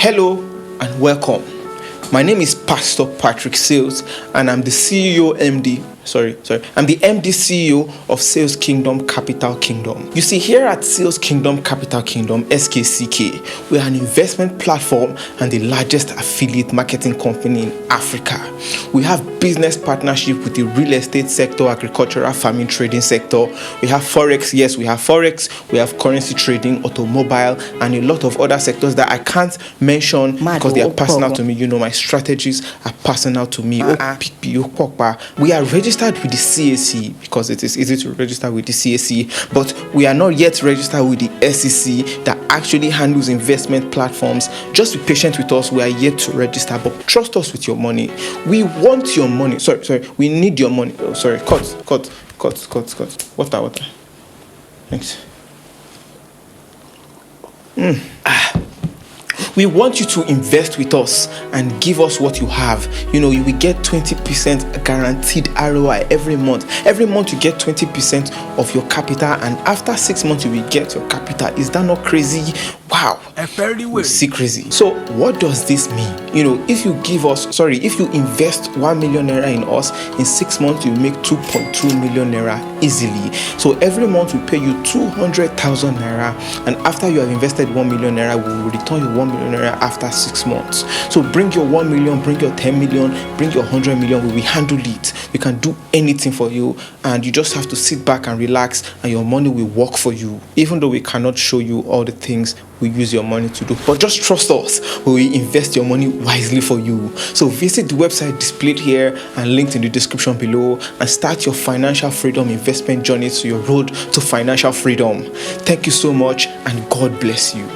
Hello and welcome. My name is Pastor Patrick Sales and I'm the I'm the MD CEO of Sales Kingdom Capital Kingdom. You see, here at Sales Kingdom Capital Kingdom, SKCK, we are an investment platform and the largest affiliate marketing company in Africa. We have business partnership with the real estate sector, agricultural farming trading sector. We have Forex, yes, we have Forex, we have currency trading, automobile, and a lot of other sectors that I can't mention because they are personal to me. You know, my strategies are personal to me. We are registered with the CAC because it is easy to register with the CAC, but we are not yet registered with the SEC that actually handles investment platforms. Just be patient with us. We are yet to register, but trust us with your money. We want your money. Sorry. We need your money. Oh, sorry. Cut. Water. Thanks. We want you to invest with us and give us what you have. You know, you will get 20% guaranteed ROI every month. Every month you get 20% of your capital, and after 6 months you will get your capital. Is that not crazy? Wow. See, crazy. So what does this mean? You know, if you invest 1 million naira in us, in 6 months you make 2.2 million naira easily. So every month we pay you 200,000 naira, and after you have invested 1 million naira, we will return you 1 million naira after 6 months. So bring your 1 million, bring your 10 million, bring your 100 million. We will handle it. We can do anything for you, and you just have to sit back and relax, and your money will work for you. Even though we cannot show you all the things we use your money to do, but just trust us. We will invest your money wisely for you. So visit the website displayed here and linked in the description below and start your financial freedom investment journey to your road to financial freedom. Thank you so much and God bless you.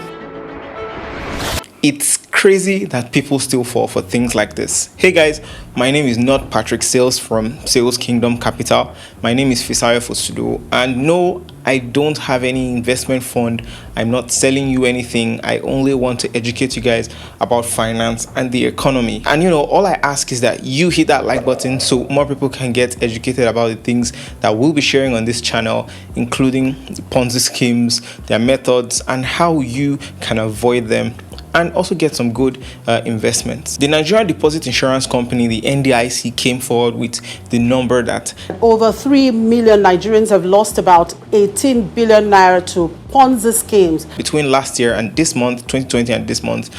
It's crazy that people still fall for things like this. Hey guys, my name is not Patrick Sales from Sales Kingdom Capital. My name is Fisayo Fosudo, and no, I don't have any investment fund. I'm not selling you anything. I only want to educate you guys about finance and the economy. And you know, all I ask is that you hit that like button so more people can get educated about the things that we'll be sharing on this channel, including the Ponzi schemes, their methods, and how you can avoid them, and also get some good investments. The Nigerian Deposit Insurance Company, the NDIC, came forward with the number that over 3 million Nigerians have lost about 18 billion naira to Ponzi schemes. Between last year and this month, 2020 and this month,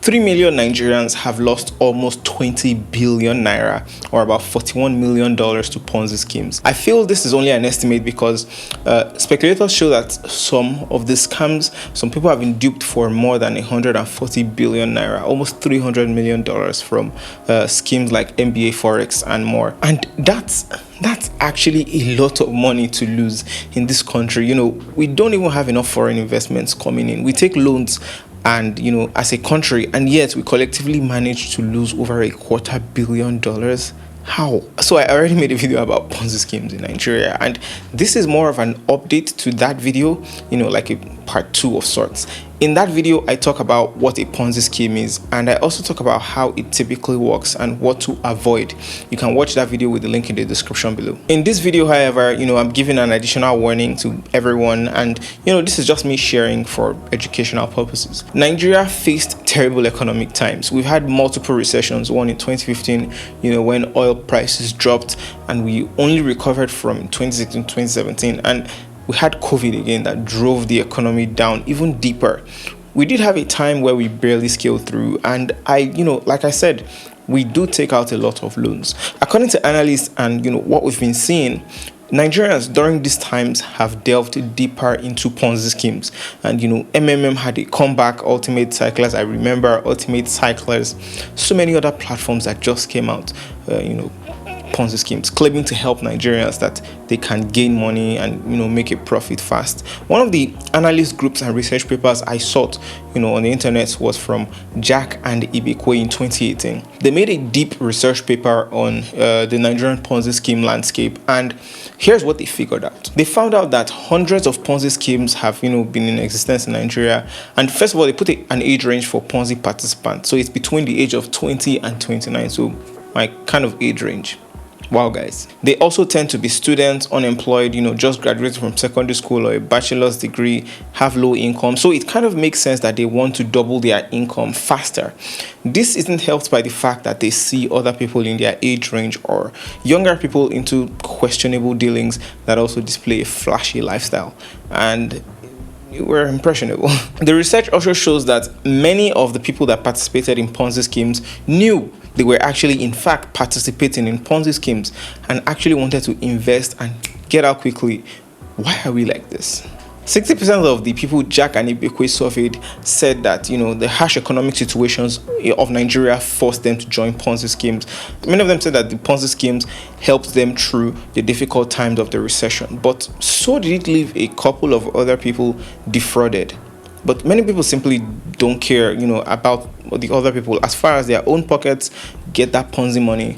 3 million Nigerians have lost almost 20 billion naira, or about $41 million to Ponzi schemes. I feel this is only an estimate because speculators show that some of the scams, some people have been duped for more than 140 billion naira, almost $300 million from schemes like MBA, Forex, and more. And that's actually a lot of money to lose in this country. You know, we don't even have enough foreign investments coming in. We take loans, and you know, as a country, and yet we collectively managed to lose over $250 million. How? So I already made a video about Ponzi schemes in Nigeria, and this is more of an update to that video, you know, like a part 2 of sorts. In that video, I talk about what a Ponzi scheme is, and I also talk about how it typically works and what to avoid. You can watch that video with the link in the description below. In this video, however, you know, I'm giving an additional warning to everyone, and you know, this is just me sharing for educational purposes. Nigeria faced terrible economic times. We've had multiple recessions, one in 2015, you know, when oil prices dropped, and we only recovered from 2016 2017, and we had COVID again that drove the economy down even deeper. We did have a time where we barely scaled through, and like I said, we do take out a lot of loans. According to analysts and you know what we've been seeing, Nigerians during these times have delved deeper into Ponzi schemes, and you know, MMM had a comeback, Ultimate Cyclers, I remember Ultimate Cyclers, so many other platforms that just came out, you know, Ponzi schemes claiming to help Nigerians that they can gain money and you know, make a profit fast. One of the analyst groups and research papers I sought, you know, on the internet was from Jack and Ibekwe in 2018. They made a deep research paper on the Nigerian Ponzi scheme landscape, and here's what they figured out. They found out that hundreds of Ponzi schemes have, you know, been in existence in Nigeria. And first of all, they put an age range for Ponzi participants, so it's between the age of 20 and 29, so my kind of age range. Wow, guys. They also tend to be students, unemployed, just graduated from secondary school or a bachelor's degree, have low income. So it kind of makes sense that they want to double their income faster. This isn't helped by the fact that they see other people in their age range or younger people into questionable dealings that also display a flashy lifestyle. And we're impressionable. The research also shows that many of the people that participated in Ponzi schemes knew they were actually in fact participating in Ponzi schemes and actually wanted to invest and get out quickly. Why are we like this? 60% of the people Jack and Ibekwe surveyed said that the harsh economic situations of Nigeria forced them to join Ponzi schemes. Many of them said that the Ponzi schemes helped them through the difficult times of the recession, but so did it leave a couple of other people defrauded. But many people simply don't care, about the other people as far as their own pockets get that Ponzi money.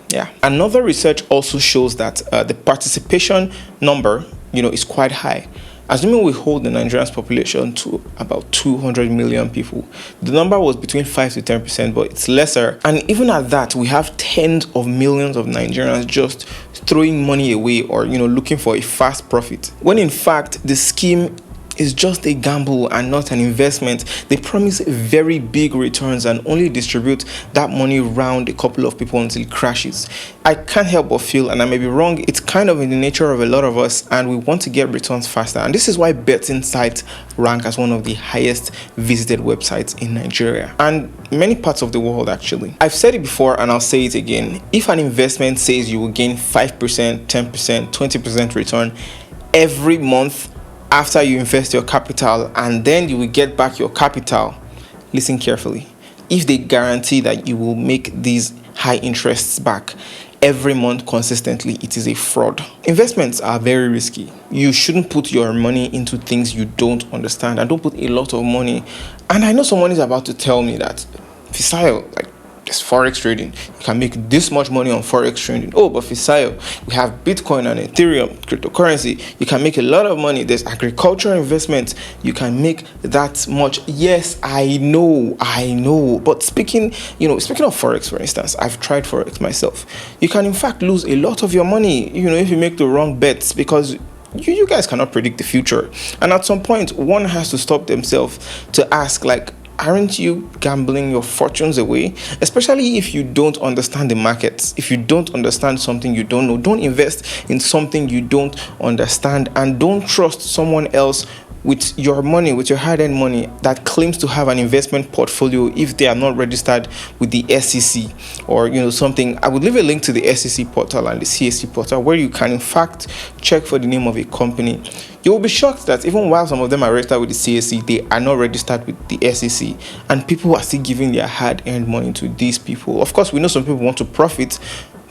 Yeah. Another research also shows that the participation number, is quite high. Assuming we hold the Nigerian population to about 200 million people, the number was between 5 to 10%, but it's lesser. And even at that, we have tens of millions of Nigerians just throwing money away or, looking for a fast profit. When in fact, the scheme is just a gamble and not an investment. They promise very big returns and only distribute that money around a couple of people until it crashes. I can't help but feel, and I may be wrong, it's kind of in the nature of a lot of us and we want to get returns faster. And this is why betting sites rank as one of the highest visited websites in Nigeria and many parts of the world actually. I've said it before and I'll say it again. If an investment says you will gain 5%, 10%, 20% return every month after you invest your capital and then you will get back your capital, listen carefully. If they guarantee that you will make these high interests back every month consistently, it is a fraud. Investments are very risky. You shouldn't put your money into things you don't understand and don't put a lot of money. And I know someone is about to tell me that, Fisayo, there's forex trading. You can make this much money on forex trading. Oh, but Fisayo, we have Bitcoin and Ethereum, cryptocurrency. You can make a lot of money. There's agricultural investments. You can make that much. Yes, I know. But speaking of forex, for instance, I've tried forex myself. You can in fact lose a lot of your money, if you make the wrong bets because you guys cannot predict the future. And at some point, one has to stop themselves to ask, aren't you gambling your fortunes away? Especially if you don't understand the markets. If you don't understand something you don't know, don't invest in something you don't understand and don't trust someone else with your money, with your hard-earned money that claims to have an investment portfolio if they are not registered with the SEC or something. I would leave a link to the SEC portal and the CAC portal where you can in fact check for the name of a company. You will be shocked that even while some of them are registered with the CAC, they are not registered with the SEC, and people are still giving their hard-earned money to these people. Of course, we know some people want to profit,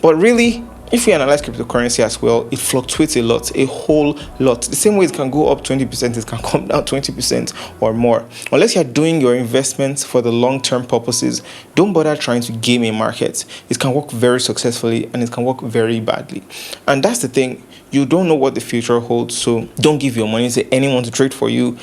but really, if we analyze cryptocurrency as well, it fluctuates a lot, a whole lot. The same way it can go up 20%, it can come down 20% or more. Unless you're doing your investments for the long-term purposes, don't bother trying to game a market. It can work very successfully and it can work very badly. And that's the thing. You don't know what the future holds, so don't give your money to anyone to trade for you,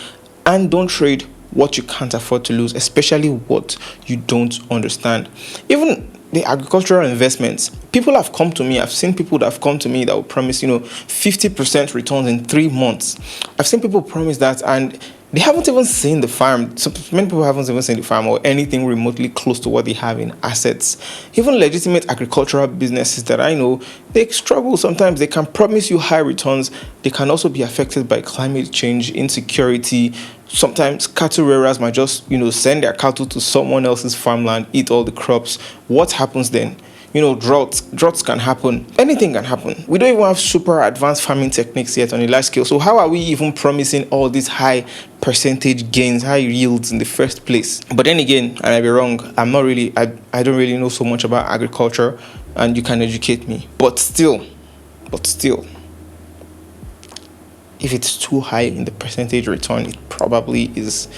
and don't trade what you can't afford to lose, especially what you don't understand. Even the agricultural investments, people have come to me. I've seen people that have come to me that will promise, 50% returns in 3 months. I've seen people promise that and they haven't even seen the farm. So many people haven't even seen the farm or anything remotely close to what they have in assets. Even legitimate agricultural businesses that I know, they struggle sometimes. They can promise you high returns. They can also be affected by climate change, insecurity. Sometimes cattle rearers might just, send their cattle to someone else's farmland, eat all the crops. What happens then? Droughts can happen. Anything can happen. We don't even have super advanced farming techniques yet on a large scale. So how are we even promising all these high percentage gains, high yields in the first place? But then again, and I be wrong, I don't really know so much about agriculture, and you can educate me. But still, if it's too high in the percentage return, it probably is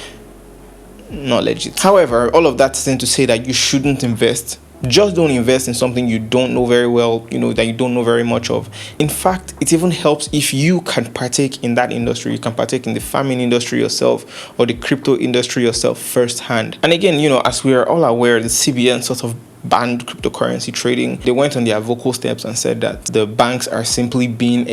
not legit. However, all of that isn't to say that you shouldn't invest. Just don't invest in something you don't know very well, that you don't know very much of. In fact, it even helps if you can partake in that industry. You can partake in the farming industry yourself or the crypto industry yourself firsthand. And again, as we are all aware, the CBN sort of banned cryptocurrency trading. They went on their vocal steps and said that the banks are simply being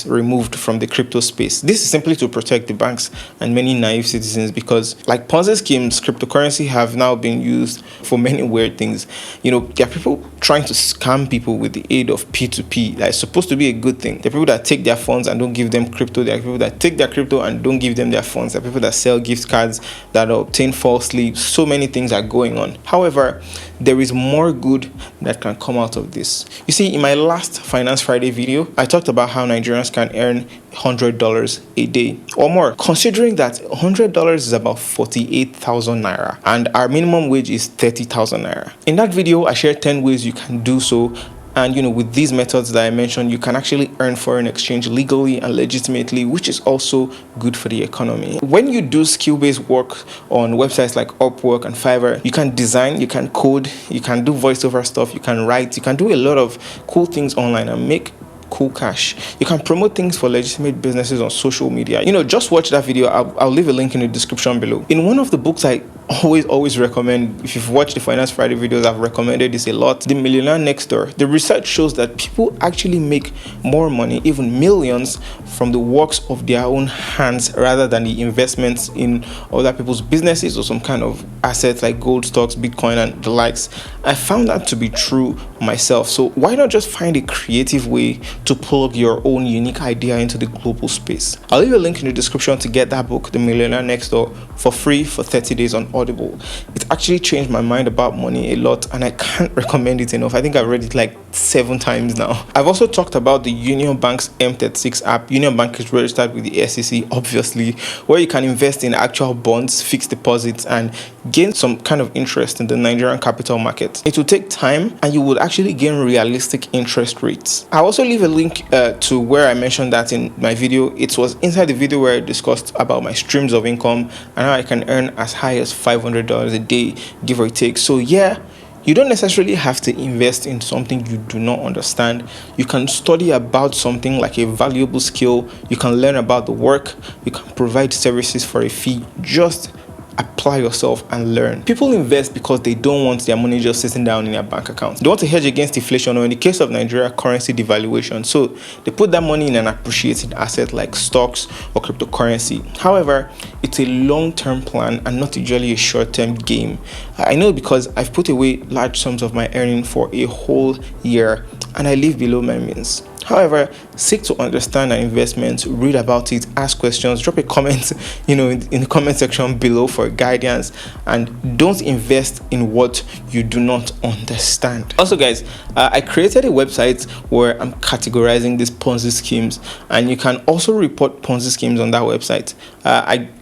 removed from the crypto space. This is simply to protect the banks and many naive citizens, because like Ponzi schemes, cryptocurrency have now been used for many weird things. There are people trying to scam people with the aid of P2P. That is supposed to be a good thing. There are people that take their funds and don't give them crypto. There are people that take their crypto and don't give them their funds. There are people that sell gift cards that are obtained falsely. So many things are going on. However, there is more good that can come out of this. You see, in my last Finance Friday video, I talked about how Nigerians can earn $100 a day or more. Considering that $100 is about 48,000 Naira and our minimum wage is 30,000 Naira. In that video, I shared 10 ways you can do so. And with these methods that I mentioned, you can actually earn foreign exchange legally and legitimately, which is also good for the economy. When you do skill-based work on websites like Upwork and Fiverr, you can design, you can code, you can do voiceover stuff, you can write, you can do a lot of cool things online and make cool cash. You can promote things for legitimate businesses on social media. Just watch that video. I'll leave a link in the description below. In one of the books I always recommend, if you've watched the Finance Friday videos, I've recommended this a lot, The Millionaire Next Door. The research shows that people actually make more money, even millions, from the works of their own hands rather than the investments in other people's businesses or some kind of assets like gold, stocks, Bitcoin, and the likes. I found that to be true myself. So why not just find a creative way to plug your own unique idea into the global space? I'll leave a link in the description to get that book, The Millionaire Next Door, for free for 30 days on Audible. It actually changed my mind about money a lot, and I can't recommend it enough. I think I've read it like 7 times now. I've also talked about the Union Bank's M36 app. Union Bank is registered with the SEC, obviously, where you can invest in actual bonds, fixed deposits, and gain some kind of interest in the Nigerian capital market. It will take time, and you would actually gain realistic interest rates. I'll also leave a link to where I mentioned that in my video. It was inside the video where I discussed about my streams of income and how I can earn as high as $500 a day, give or take. So yeah, you don't necessarily have to invest in something you do not understand. You can study about something like a valuable skill. You can learn about the work. You can provide services for a fee. Just apply yourself and learn. People invest because they don't want their money just sitting down in their bank account. They want to hedge against inflation, or in the case of Nigeria, currency devaluation. So they put that money in an appreciated asset like stocks or cryptocurrency. However, it's a long-term plan and not usually a short-term game. I know because I've put away large sums of my earning for a whole year and I live below my means. However, seek to understand our investments, read about it, ask questions, drop a comment, in the comment section below for guidance, and don't invest in what you do not understand. Also, guys, I created a website where I'm categorizing these Ponzi schemes, and you can also report Ponzi schemes on that website.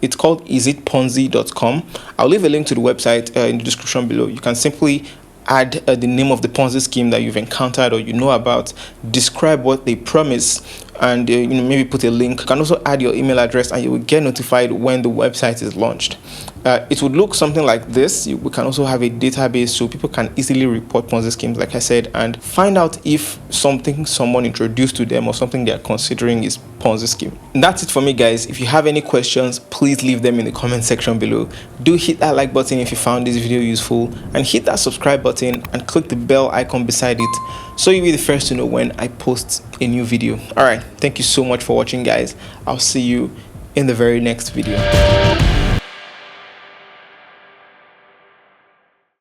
It's called isitponzi.com. I'll leave a link to the website in the description below. You can simply add the name of the Ponzi scheme that you've encountered or about, describe what they promise, and maybe put a link. You can also add your email address and you will get notified when the website is launched. It would look something like this. We can also have a database so people can easily report Ponzi schemes, like I said, and find out if someone introduced to them or something they are considering is Ponzi scheme. And that's it for me, guys. If you have any questions, please leave them in the comment section below. Do hit that like button if you found this video useful, and hit that subscribe button and click the bell icon beside it so you'll be the first to know when I post a new video. All right, thank you so much for watching, guys. I'll see you in the very next video.